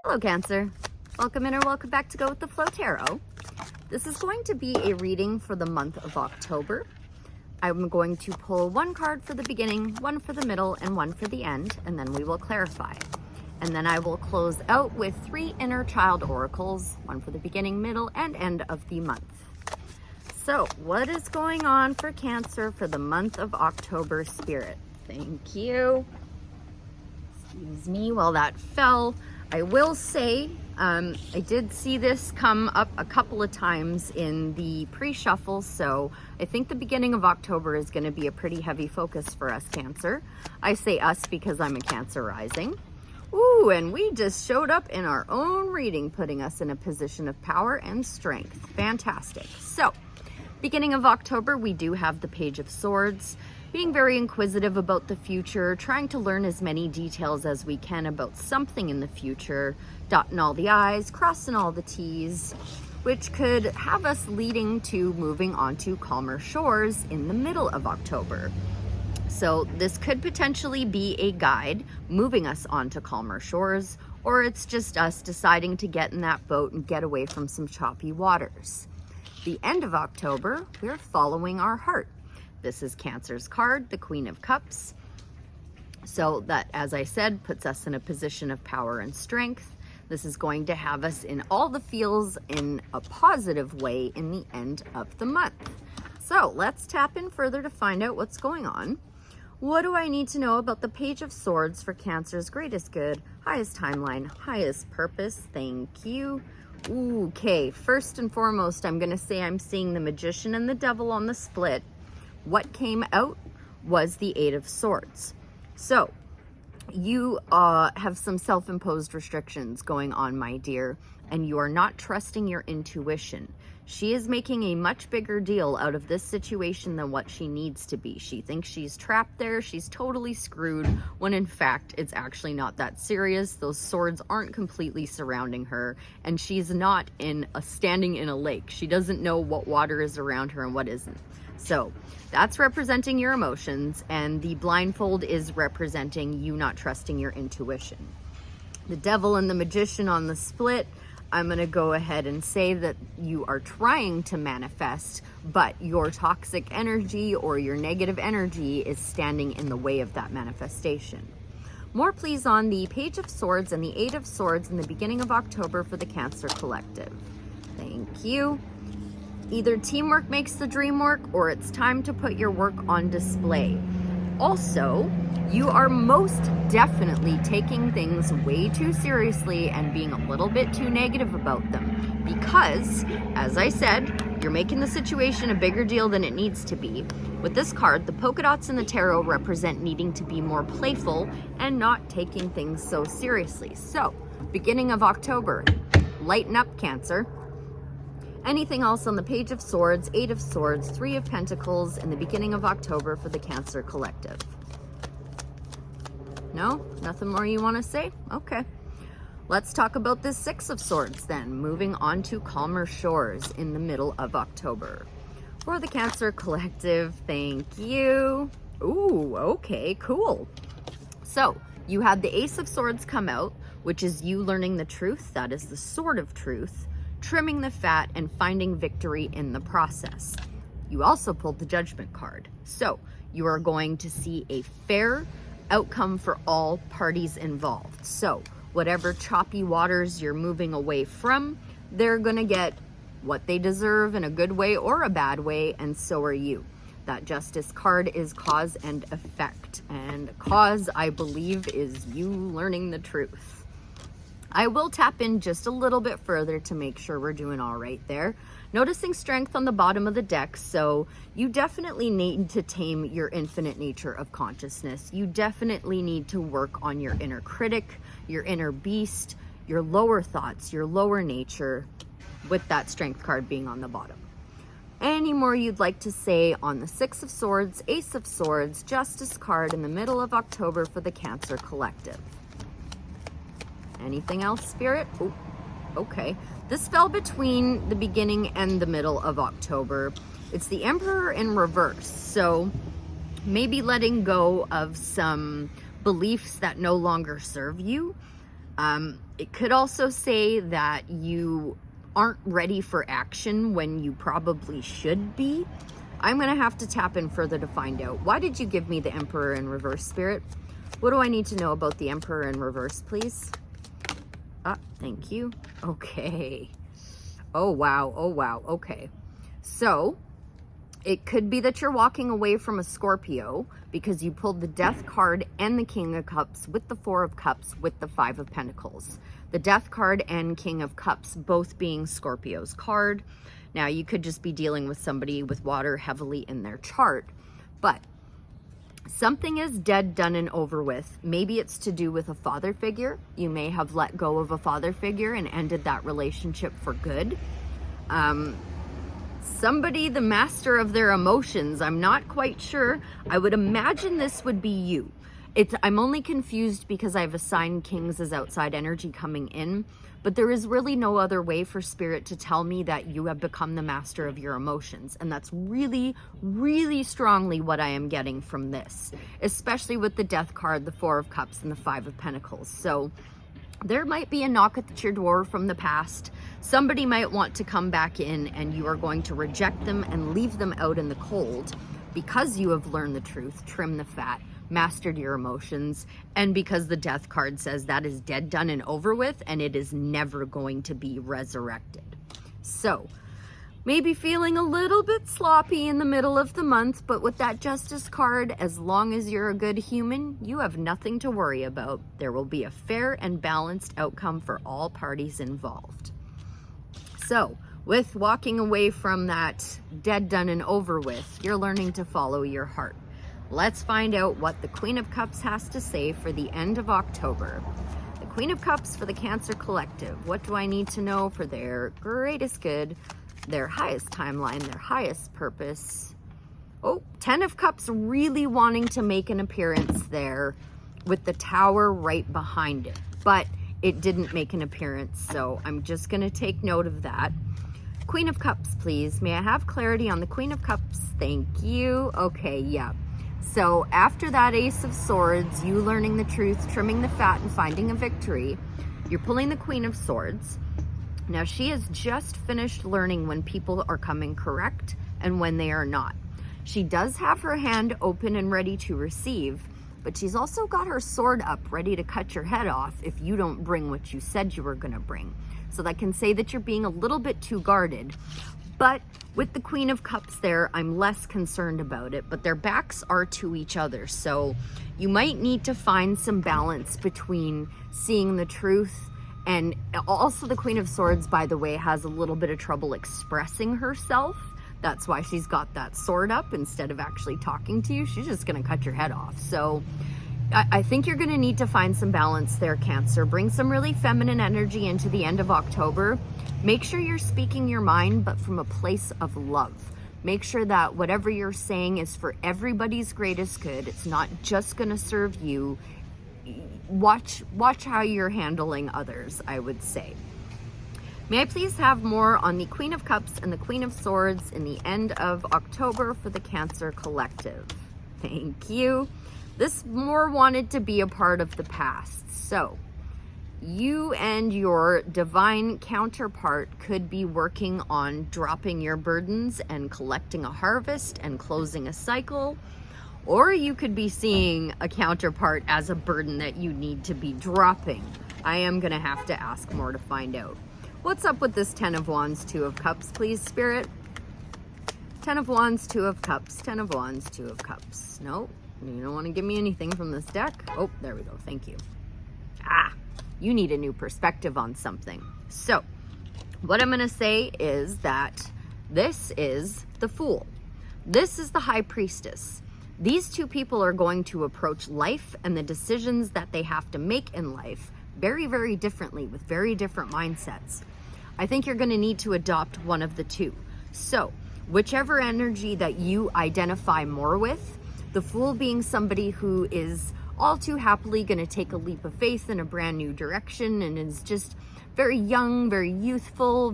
Hello Cancer, welcome in or welcome back to Go With The Flow Tarot. This is going to be a reading for the month of October. I'm going to pull one card for the beginning, one for the middle, and one for the end, and then we will clarify. And then I will close out with 3 inner child oracles, one for the beginning, middle, and end of the month. So what is going on for Cancer for the month of October, Spirit? Thank you. Excuse me while that fell. I will say, I did see this come up a couple of times in the pre-shuffle, so I think the beginning of October is going to be a pretty heavy focus for us, Cancer. I say us because I'm a Cancer rising. Ooh, and we just showed up in our own reading, putting us in a position of power and strength. Fantastic. So, beginning of October, we do have the Page of Swords. Being very inquisitive about the future, trying to learn as many details as we can about something in the future, dotting all the I's, crossing all the T's, which could have us leading to moving on to calmer shores in the middle of October. So this could potentially be a guide moving us onto calmer shores, or it's just us deciding to get in that boat and get away from some choppy waters. The end of October, we're following our heart. This is Cancer's card, the Queen of Cups. So that, as I said, puts us in a position of power and strength. This is going to have us in all the feels in a positive way in the end of the month. So let's tap in further to find out what's going on. What do I need to know about the Page of Swords for Cancer's greatest good, highest timeline, highest purpose? Thank you. Okay, first and foremost, I'm going to say I'm seeing the Magician and the Devil on the split. What came out was the 8 of Swords. So you have some self-imposed restrictions going on, my dear, and you are not trusting your intuition. She is making a much bigger deal out of this situation than what she needs to be. She thinks she's trapped there, she's totally screwed, when in fact it's actually not that serious. Those swords aren't completely surrounding her, and she's not standing in a lake. She doesn't know what water is around her and what isn't. So that's representing your emotions, and the blindfold is representing you not trusting your intuition. The Devil and the Magician on the split, I'm going to go ahead and say that you are trying to manifest, but your toxic energy or your negative energy is standing in the way of that manifestation. More please on the Page of Swords and the 8 of Swords in the beginning of October for the Cancer Collective. Thank you. Either teamwork makes the dream work, or it's time to put your work on display. Also, you are most definitely taking things way too seriously and being a little bit too negative about them. Because, as I said, you're making the situation a bigger deal than it needs to be. With this card, the polka dots in the tarot represent needing to be more playful and not taking things so seriously. So, beginning of October, lighten up, Cancer. Anything else on the Page of Swords, 8 of Swords, 3 of Pentacles in the beginning of October for the Cancer Collective? No? Nothing more you want to say? Okay. Let's talk about this 6 of Swords then, moving on to calmer shores in the middle of October. For the Cancer Collective, thank you. Ooh, okay, cool. So, you had the Ace of Swords come out, which is you learning the truth. That is the sword of truth. Trimming the fat and finding victory in the process. You also pulled the Judgment card. So you are going to see a fair outcome for all parties involved. So whatever choppy waters you're moving away from, they're going to get what they deserve in a good way or a bad way, and so are you. That Justice card is cause and effect, and cause, I believe, is you learning the truth. I will tap in just a little bit further to make sure we're doing all right there. Noticing strength on the bottom of the deck, so you definitely need to tame your infinite nature of consciousness. You definitely need to work on your inner critic, your inner beast, your lower thoughts, your lower nature, with that strength card being on the bottom. Any more you'd like to say on the 6 of Swords, Ace of Swords, Justice card in the middle of October for the Cancer Collective? Anything else, Spirit? Oh, okay. This fell between the beginning and the middle of October. It's the Emperor in reverse. So maybe letting go of some beliefs that no longer serve you. It could also say that you aren't ready for action when you probably should be. I'm going to have to tap in further to find out. Why did you give me the Emperor in reverse, Spirit? What do I need to know about the Emperor in reverse, please? Thank you. Okay. Oh, wow. Oh, wow. Okay. So it could be that you're walking away from a Scorpio because you pulled the Death card and the King of Cups with the Four of Cups with the Five of Pentacles. The Death card and King of Cups both being Scorpio's card. Now, you could just be dealing with somebody with water heavily in their chart, but something is dead, done, and over with. Maybe it's to do with a father figure. You may have let go of a father figure and ended that relationship for good. Somebody, the master of their emotions, I'm not quite sure. I would imagine this would be you. I'm only confused because I've assigned kings as outside energy coming in, but there is really no other way for Spirit to tell me that you have become the master of your emotions. And that's really, really strongly what I am getting from this, especially with the Death card, the Four of Cups, and the Five of Pentacles. So there might be a knock at your door from the past. Somebody might want to come back in and you are going to reject them and leave them out in the cold because you have learned the truth, trim the fat, mastered your emotions, and because the Death card says that is dead, done, and over with, and it is never going to be resurrected. So maybe feeling a little bit sloppy in the middle of the month, but with that Justice card, as long as you're a good human, you have nothing to worry about. There will be a fair and balanced outcome for all parties involved. So with walking away from that dead, done, and over with, you're learning to follow your heart. Let's find out what the Queen of Cups has to say for the end of October. The Queen of Cups for the Cancer Collective. What do I need to know for their greatest good, their highest timeline, their highest purpose? Oh, 10 of Cups really wanting to make an appearance there with the Tower right behind it. But it didn't make an appearance, so I'm just going to take note of that. Queen of Cups, please. May I have clarity on the Queen of Cups? Thank you. Okay, yeah. So after that Ace of Swords, you learning the truth, trimming the fat, and finding a victory, you're pulling the Queen of Swords. Now, she has just finished learning when people are coming correct and when they are not. She does have her hand open and ready to receive, but she's also got her sword up ready to cut your head off if you don't bring what you said you were going to bring. So that can say that you're being a little bit too guarded. But with the Queen of Cups there, I'm less concerned about it, but their backs are to each other. So you might need to find some balance between seeing the truth, and also the Queen of Swords, by the way, has a little bit of trouble expressing herself. That's why she's got that sword up instead of actually talking to you. She's just going to cut your head off. So I think you're going to need to find some balance there, Cancer. Bring some really feminine energy into the end of October. Make sure you're speaking your mind, but from a place of love. Make sure that whatever you're saying is for everybody's greatest good. It's not just going to serve you. Watch how you're handling others, I would say. May I please have more on the Queen of Cups and the Queen of Swords in the end of October for the Cancer Collective? Thank you. This more wanted to be a part of the past. So you and your divine counterpart could be working on dropping your burdens and collecting a harvest and closing a cycle. Or you could be seeing a counterpart as a burden that you need to be dropping. I am going to have to ask more to find out. What's up with this 10 of Wands, 2 of Cups, please, Spirit? 10 of Wands, 2 of Cups, 10 of Wands, 2 of Cups. No, you don't want to give me anything from this deck. Oh, there we go. Thank you. You need a new perspective on something. So what I'm going to say is that this is the Fool. This is the High Priestess. These two people are going to approach life and the decisions that they have to make in life very, very differently with very different mindsets. I think you're going to need to adopt one of the two. So whichever energy that you identify more with, the Fool being somebody who is all too happily going to take a leap of faith in a brand new direction and is just very young, very youthful,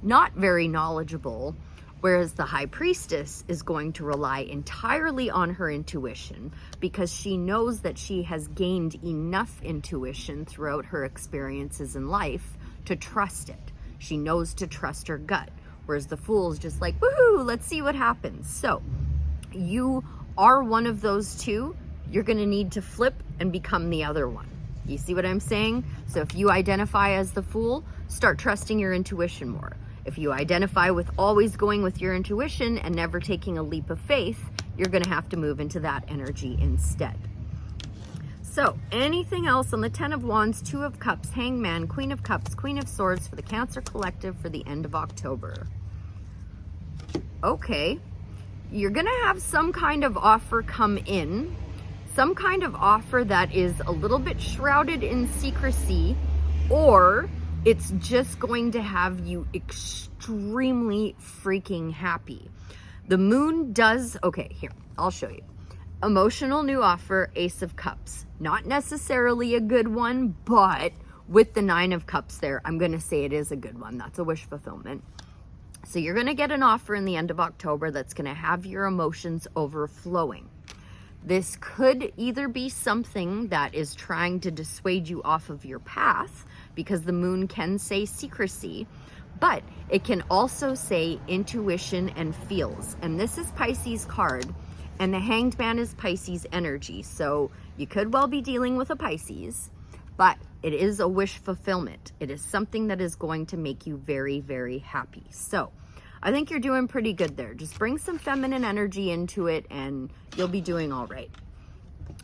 not very knowledgeable, Whereas the High Priestess is going to rely entirely on her intuition because she knows that she has gained enough intuition throughout her experiences in life to trust it. She knows to trust her gut. Whereas the Fool's just like, woohoo, let's see what happens. So you are one of those two. You're going to need to flip and become the other one. You see what I'm saying? So if you identify as the Fool, start trusting your intuition more. If you identify with always going with your intuition and never taking a leap of faith, you're going to have to move into that energy instead. So anything else on the 10 of Wands, 2 of Cups, Hangman, Queen of Cups, Queen of Swords for the Cancer Collective for the end of October? Okay, you're going to have some kind of offer come in, some kind of offer that is a little bit shrouded in secrecy, or it's just going to have you extremely freaking happy. The moon does, okay, here, I'll show you. Emotional new offer, Ace of Cups. Not necessarily a good one, but with the 9 of Cups there, I'm going to say it is a good one. That's a wish fulfillment. So you're going to get an offer in the end of October that's going to have your emotions overflowing. This could either be something that is trying to dissuade you off of your path, because the moon can say secrecy, but it can also say intuition and feels. And this is Pisces card, and the Hanged Man is Pisces energy. So you could well be dealing with a Pisces, but it is a wish fulfillment. It is something that is going to make you very, very happy. So I think you're doing pretty good there. Just bring some feminine energy into it and you'll be doing all right.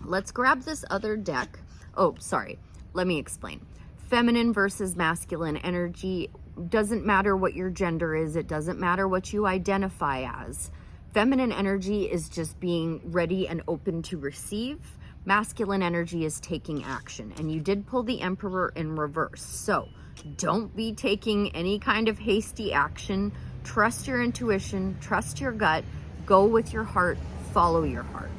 Let's grab this other deck. Oh, sorry. Let me explain. Feminine versus masculine energy doesn't matter what your gender is. It doesn't matter what you identify as. Feminine energy is just being ready and open to receive. Masculine energy is taking action. And you did pull the Emperor in reverse. So don't be taking any kind of hasty action. Trust your intuition. Trust your gut. Go with your heart. Follow your heart.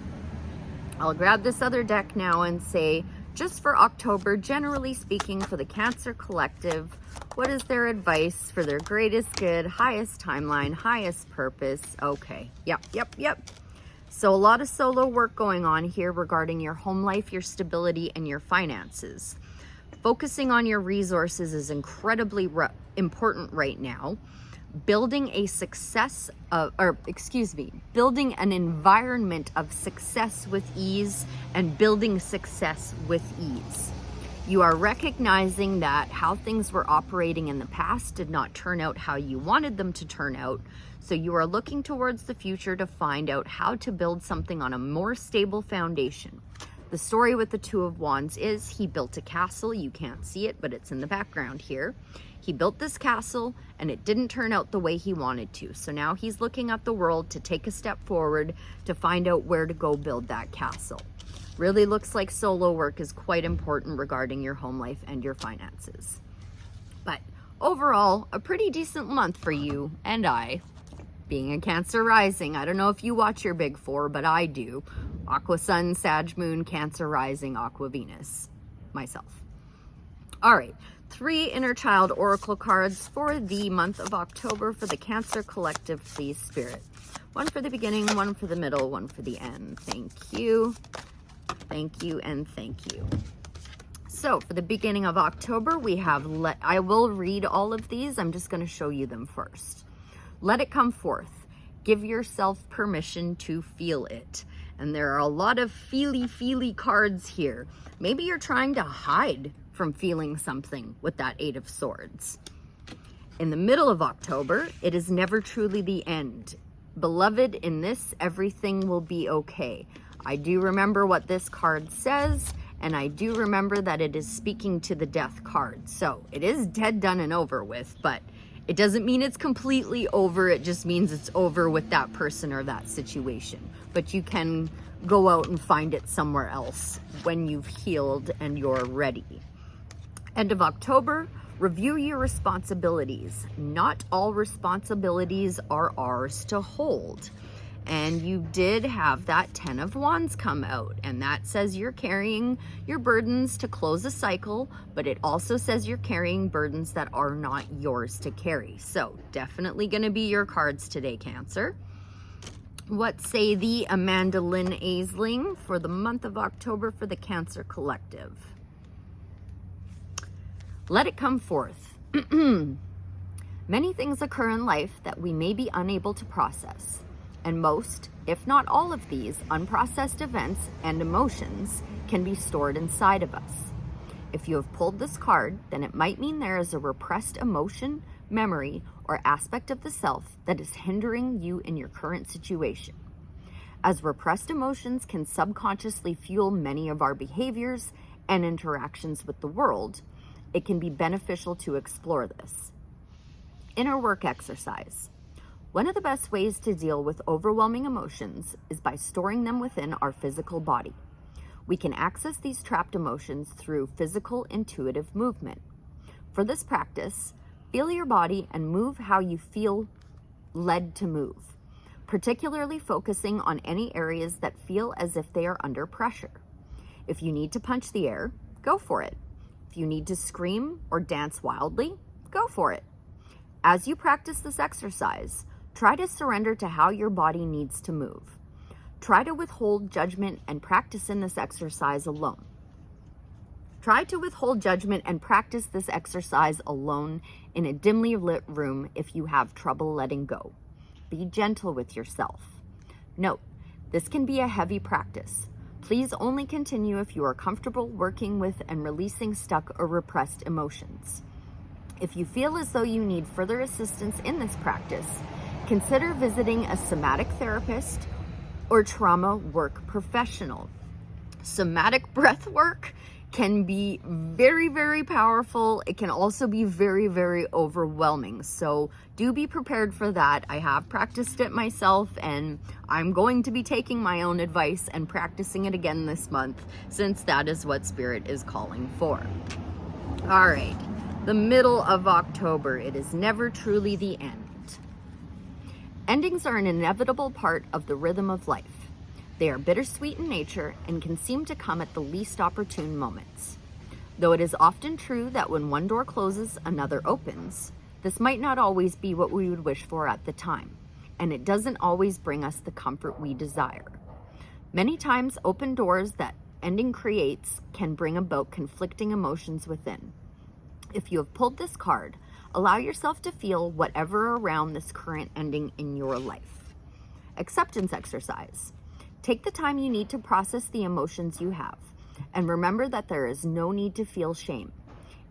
I'll grab this other deck now and say, just for October, generally speaking, for the Cancer Collective, what is their advice for their greatest good, highest timeline, highest purpose? Okay, yep. So a lot of solo work going on here regarding your home life, your stability, and your finances. Focusing on your resources is incredibly important right now. Building a building an environment of success with ease and building success with ease. You are recognizing that how things were operating in the past did not turn out how you wanted them to turn out. So you are looking towards the future to find out how to build something on a more stable foundation. The story with the 2 of Wands is he built a castle. You can't see it, but it's in the background here. He built this castle and it didn't turn out the way he wanted to. So now he's looking at the world to take a step forward to find out where to go build that castle. Really looks like solo work is quite important regarding your home life and your finances. But overall, a pretty decent month for you and I. Being a Cancer rising, I don't know if you watch your big 4, but I do. Aqua Sun, Sag Moon, Cancer rising, Aqua Venus. Myself. All right. 3 Inner Child Oracle cards for the month of October for the Cancer Collective, please, Spirit. 1 for the beginning, 1 for the middle, 1 for the end. Thank you. Thank you and thank you. So for the beginning of October, we have I will read all of these. I'm just going to show you them first. Let it come forth. Give yourself permission to feel it. And there are a lot of feely cards here. Maybe you're trying to hide from feeling something with that 8 of Swords. In the middle of October, it is never truly the end. Beloved, in this, everything will be okay. I do remember what this card says, and I do remember that it is speaking to the Death card. So it is dead, done, and over with, but it doesn't mean it's completely over. It just means it's over with that person or that situation. But you can go out and find it somewhere else when you've healed and you're ready. End of October, review your responsibilities. Not all responsibilities are ours to hold. And you did have that 10 of Wands come out, and that says you're carrying your burdens to close a cycle, but it also says you're carrying burdens that are not yours to carry. So definitely going to be your cards today, Cancer. What say the Amanda Lynn Aisling for the month of October for the Cancer Collective? Let it come forth. Many things occur in life that we may be unable to process. And most, if not all of these unprocessed events and emotions can be stored inside of us. If you have pulled this card, then it might mean there is a repressed emotion, memory, or aspect of the self that is hindering you in your current situation. As repressed emotions can subconsciously fuel many of our behaviors and interactions with the world, it can be beneficial to explore this. Inner work exercise. One of the best ways to deal with overwhelming emotions is by storing them within our physical body. We can access these trapped emotions through physical intuitive movement. For this practice, feel your body and move how you feel led to move, particularly focusing on any areas that feel as if they are under pressure. If you need to punch the air, go for it. If you need to scream or dance wildly, go for it. As you practice this exercise, try to surrender to how your body needs to move. Try to withhold judgment and practice in this exercise alone. Try to withhold judgment and practice this exercise alone in a dimly lit room if you have trouble letting go. Be gentle with yourself. Note, this can be a heavy practice. Please only continue if you are comfortable working with and releasing stuck or repressed emotions. If you feel as though you need further assistance in this practice, consider visiting a somatic therapist or trauma work professional. Somatic breath work can be very, very powerful. It can also be very, very overwhelming. So do be prepared for that. I have practiced it myself, and I'm going to be taking my own advice and practicing it again this month, since that is what Spirit is calling for. All right, the middle of October. It is never truly the end. Endings are an inevitable part of the rhythm of life. They are bittersweet in nature and can seem to come at the least opportune moments. Though it is often true that when one door closes, another opens, this might not always be what we would wish for at the time, and it doesn't always bring us the comfort we desire. Many times, open doors that ending creates can bring about conflicting emotions within. If you have pulled this card, allow yourself to feel whatever around this current ending in your life. Acceptance exercise. Take the time you need to process the emotions you have, and remember that there is no need to feel shame.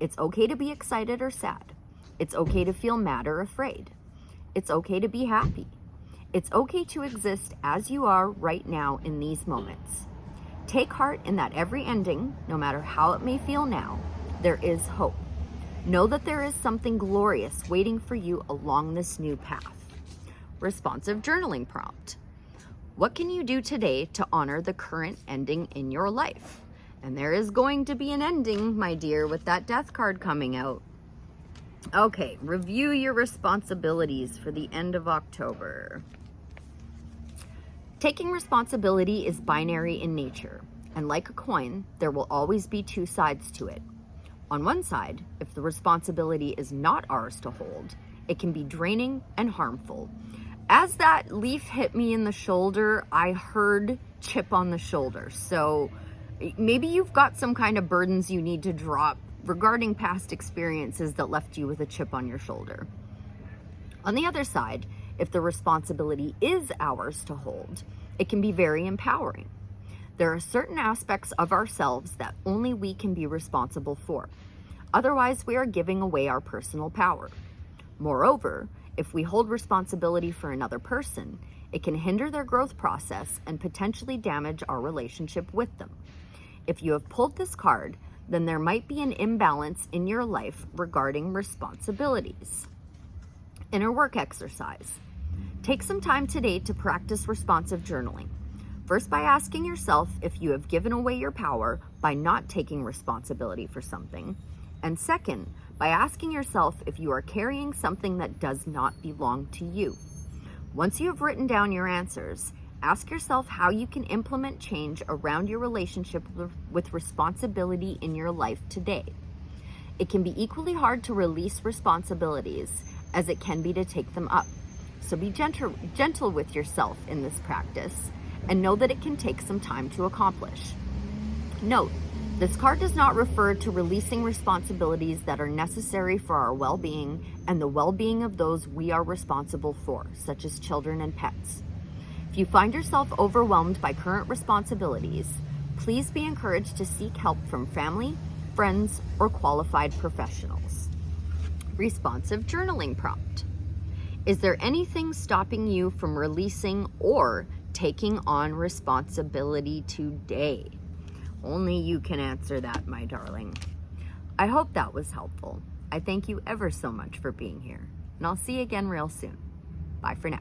It's okay to be excited or sad. It's okay to feel mad or afraid. It's okay to be happy. It's okay to exist as you are right now in these moments. Take heart in that every ending, no matter how it may feel now, there is hope. Know that there is something glorious waiting for you along this new path. Responsive journaling prompt. What can you do today to honor the current ending in your life? And there is going to be an ending, my dear, with that death card coming out. Okay, review your responsibilities for the end of October. Taking responsibility is binary in nature, and like a coin, there will always be two sides to it. On one side, if the responsibility is not ours to hold, it can be draining and harmful. As that leaf hit me in the shoulder, I heard chip on the shoulder. So maybe you've got some kind of burdens you need to drop regarding past experiences that left you with a chip on your shoulder. On the other side, if the responsibility is ours to hold, it can be very empowering. There are certain aspects of ourselves that only we can be responsible for. Otherwise, we are giving away our personal power. Moreover, if we hold responsibility for another person, it can hinder their growth process and potentially damage our relationship with them. If you have pulled this card, then there might be an imbalance in your life regarding responsibilities. Inner work exercise. Take some time today to practice responsive journaling. First, by asking yourself if you have given away your power by not taking responsibility for something. And second, by asking yourself if you are carrying something that does not belong to you. Once you have written down your answers, ask yourself how you can implement change around your relationship with responsibility in your life today. It can be equally hard to release responsibilities as it can be to take them up. So be gentle with yourself in this practice and know that it can take some time to accomplish. Note, this card does not refer to releasing responsibilities that are necessary for our well-being and the well-being of those we are responsible for, such as children and pets. If you find yourself overwhelmed by current responsibilities, please be encouraged to seek help from family, friends, or qualified professionals. Responsive journaling prompt. Is there anything stopping you from releasing or taking on responsibility today? Only you can answer that, my darling. I hope that was helpful. I thank you ever so much for being here, and I'll see you again real soon. Bye for now.